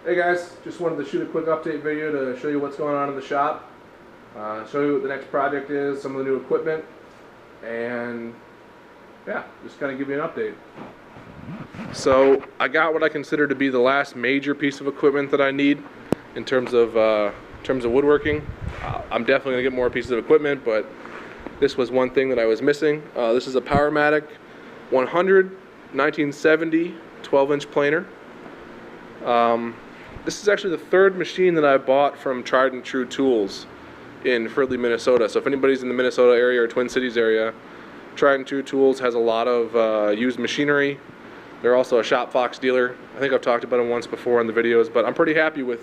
Hey guys, just wanted to shoot a quick update video to show you what's going on in the shop, show you what the next project is, some of the new equipment, and yeah, just kind of give you an update. So I got what I consider to be the last major piece of equipment that I need in terms of woodworking. I'm definitely going to get more pieces of equipment, but this was one thing that I was missing. This is a Powermatic 100 1970 12-inch planer. This is actually the third machine that I bought from Tried and True Tools in Fridley, Minnesota. So if anybody's in the Minnesota area or Twin Cities area, Tried and True Tools has a lot of used machinery. They're also a Shop Fox dealer. I think I've talked about them once before in the videos, but I'm pretty happy with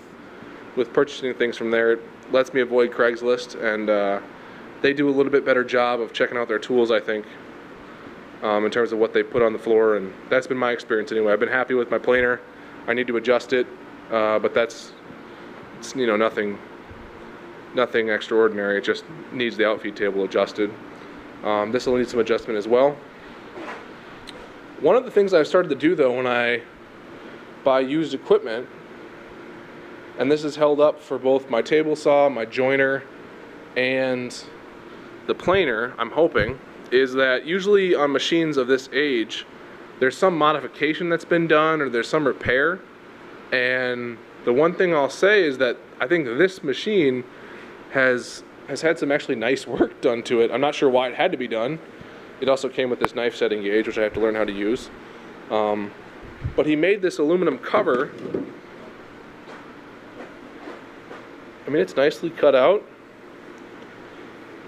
purchasing things from there. It lets me avoid Craigslist, and they do a little bit better job of checking out their tools, I think, in terms of what they put on the floor, and that's been my experience anyway. I've been happy with my planer. I need to adjust it, but it's nothing extraordinary. It just needs the outfeed table adjusted. This will need some adjustment as well. One of the things I've started to do though when I buy used equipment, and this is held up for both my table saw, my joiner, and the planer, I'm hoping, is that usually on machines of this age, there's some modification that's been done or there's some repair. And the one thing I'll say is that I think this machine has had some actually nice work done to it. I'm not sure why it had to be done. It also came with this knife setting gauge, which I have to learn how to use. But he made this aluminum cover. I mean, it's nicely cut out.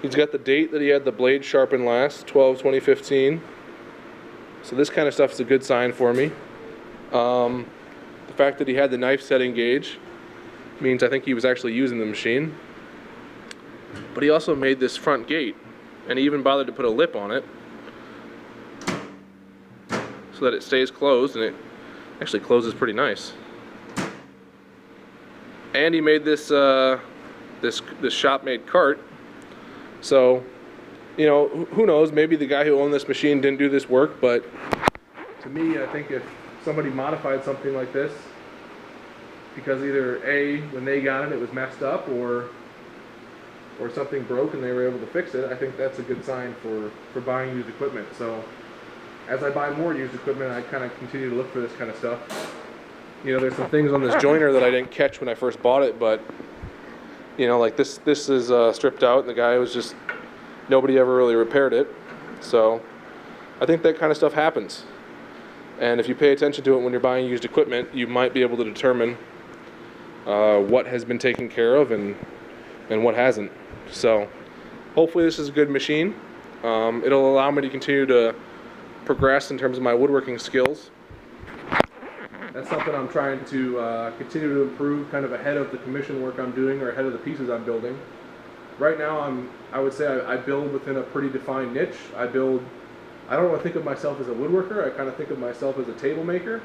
He's got the date that he had the blade sharpened last, 12/2015. So this kind of stuff is a good sign for me. The fact that he had the knife setting gauge means I think he was actually using the machine. But he also made this front gate, and he even bothered to put a lip on it so that it stays closed, and it actually closes pretty nice. And he made this this shop-made cart. So, who knows, maybe the guy who owned this machine didn't do this work, but to me, I think if somebody modified something like this, because either A, when they got it, it was messed up, or something broke and they were able to fix it, I think that's a good sign for buying used equipment. So, as I buy more used equipment, I kind of continue to look for this kind of stuff. There's some things on this joiner that I didn't catch when I first bought it, but like this is stripped out, and the guy was just, nobody ever really repaired it. So I think that kind of stuff happens. And if you pay attention to it when you're buying used equipment, you might be able to determine what has been taken care of and what hasn't. So hopefully this is a good machine. It'll allow me to continue to progress in terms of my woodworking skills. That's something I'm trying to continue to improve, kind of ahead of the commission work I'm doing or ahead of the pieces I'm building. Right now, I would say I build within a pretty defined niche. I don't want to think of myself as a woodworker. I kind of think of myself as a table maker,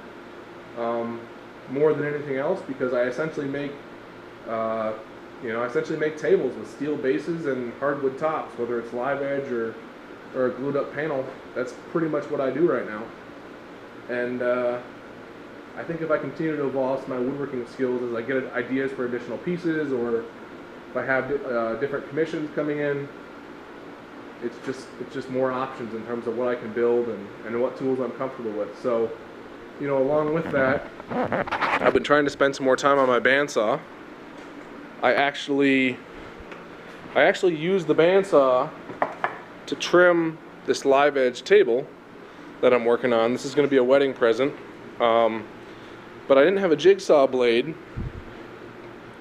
more than anything else, because I essentially make tables with steel bases and hardwood tops, whether it's live edge or a glued up panel. That's pretty much what I do right now. And I think if I continue to evolve my woodworking skills as I get ideas for additional pieces, or if I have different commissions coming in, it's just more options in terms of what I can build and what tools I'm comfortable with. So, along with that, I've been trying to spend some more time on my bandsaw. I actually used the bandsaw to trim this live edge table that I'm working on. This is going to be a wedding present. But I didn't have a jigsaw blade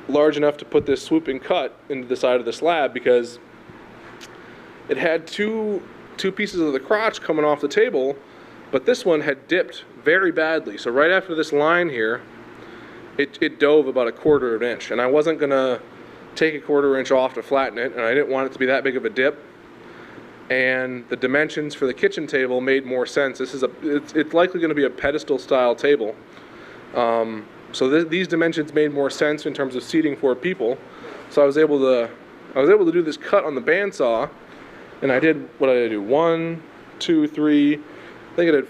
large enough to put this swooping cut into the side of the slab, because it had two pieces of the crotch coming off the table, but this one had dipped very badly. So right after this line here, it dove about 1/4 of an inch, and I wasn't gonna take 1/4 inch off to flatten it, and I didn't want it to be that big of a dip. And the dimensions for the kitchen table made more sense. It's likely going to be a pedestal style table. So these dimensions made more sense in terms of seating 4 people. So I was able to do this cut on the bandsaw, and I did, what did I do? 1, 2, 3. I think I did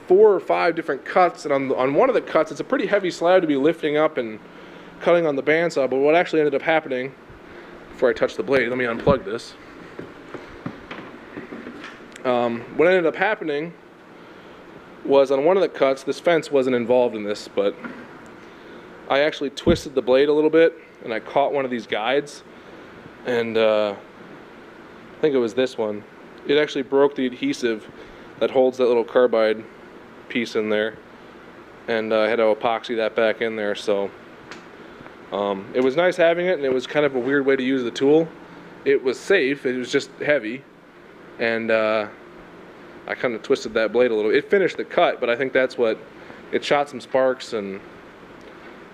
4 or 5 different cuts, and on one of the cuts, it's a pretty heavy slab to be lifting up and cutting on the bandsaw, but what actually ended up happening, before I touch the blade, let me unplug this. What ended up happening was on one of the cuts, this fence wasn't involved in this, but I actually twisted the blade a little bit, and I caught one of these guides, and I think it was this one. It actually broke the adhesive that holds that little carbide piece in there, and I had to epoxy that back in there. So it was nice having it, and it was kind of a weird way to use the tool. It was safe, it was just heavy, and I kind of twisted that blade a little. It finished the cut, but I think that's what, it shot some sparks, and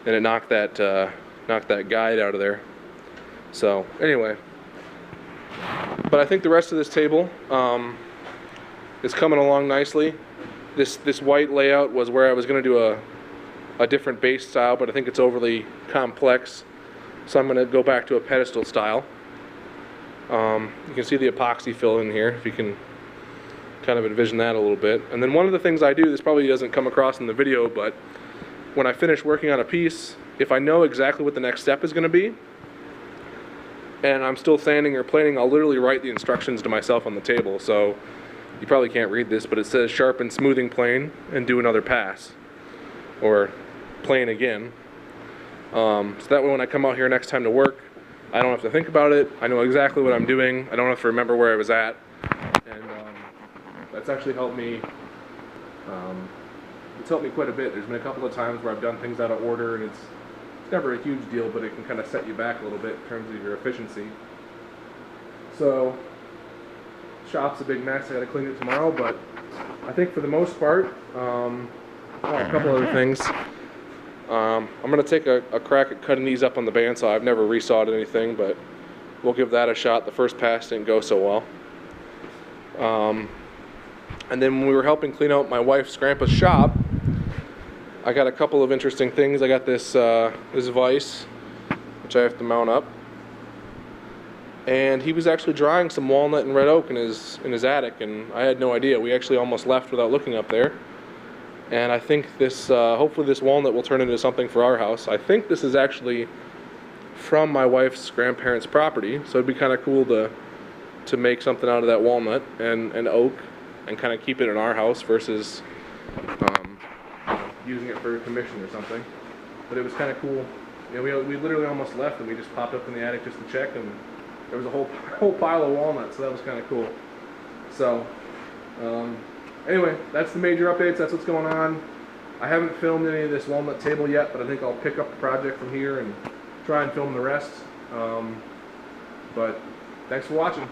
it knocked that guide out of there. So anyway, but I think the rest of this table is coming along nicely. This white layout was where I was going to do a different base style, but I think it's overly complex, so I'm going to go back to a pedestal style. You can see the epoxy fill in here, if you can kind of envision that a little bit. And then one of the things I do, this probably doesn't come across in the video, but when I finish working on a piece, if I know exactly what the next step is going to be, and I'm still sanding or planing, I'll literally write the instructions to myself on the table. So you probably can't read this, but it says sharpen smoothing plane and do another pass, or plane again. So that way when I come out here next time to work, I don't have to think about it. I know exactly what I'm doing. I don't have to remember where I was at. And that's actually helped me. It's helped me quite a bit. There's been a couple of times where I've done things out of order, and it's never a huge deal, but it can kind of set you back a little bit in terms of your efficiency. So, shop's a big mess. I gotta clean it tomorrow, but I think for the most part, a couple other things. I'm gonna take a crack at cutting these up on the bandsaw. I've never resawed anything, but we'll give that a shot. The first pass didn't go so well. And then when we were helping clean out my wife's grandpa's shop, I got a couple of interesting things. I got this this vise, which I have to mount up, and he was actually drying some walnut and red oak in his attic, and I had no idea. We actually almost left without looking up there. And I think this, hopefully this walnut will turn into something for our house. I think this is actually from my wife's grandparents' property, so it'd be kind of cool to make something out of that walnut and oak, and kind of keep it in our house versus using it for a commission or something. But it was kind of cool. You know, we literally almost left, and we just popped up in the attic just to check, and there was a whole pile of walnuts, so that was kind of cool. So anyway, that's the major updates. That's what's going on. I haven't filmed any of this walnut table yet, but I think I'll pick up the project from here and try and film the rest. But thanks for watching.